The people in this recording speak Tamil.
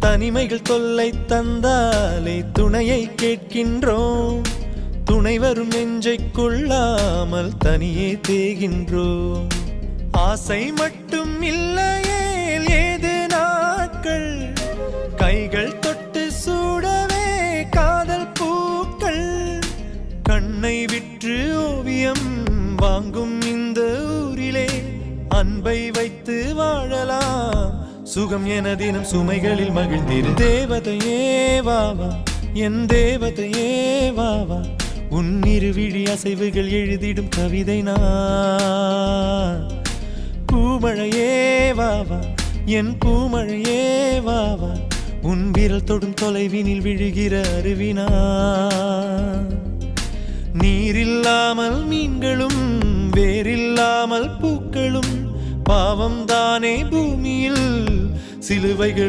தனிமைகள் தொல்லை தந்தாலே துணையை கேட்கின்றோம். துணை வரும் நெஞ்சை கொள்ளாமல் தனியே தேகின்றோம். ஆசை மட்டும் இல்லையே ஏது நாட்கள், கைகள் தொட்டு சூடவே காதல் பூக்கள். கண்ணை விற்று ஓவியம் வாங்கும் இந்த ஊரிலே அன்பை வைத்து வாழலாம். சுகம் என தினம் சுமைகளில் மகிழ்ந்திரு. தேவதையே வாவா, என் தேவதையே வாவா, உன் இருவிழி அசைவுகள் எழுதிடும் கவிதை நான். பூமழையே வாவா, என் பூமழையே வாவா, உன் விரல் தொடும் தொலைவினில் விழுகிற அருவினா. நீரில்லாமல் மீன்களும் வேரில்லாமல் பூக்களும் பாவம் தானே பூமியில் சிலுவைகள்.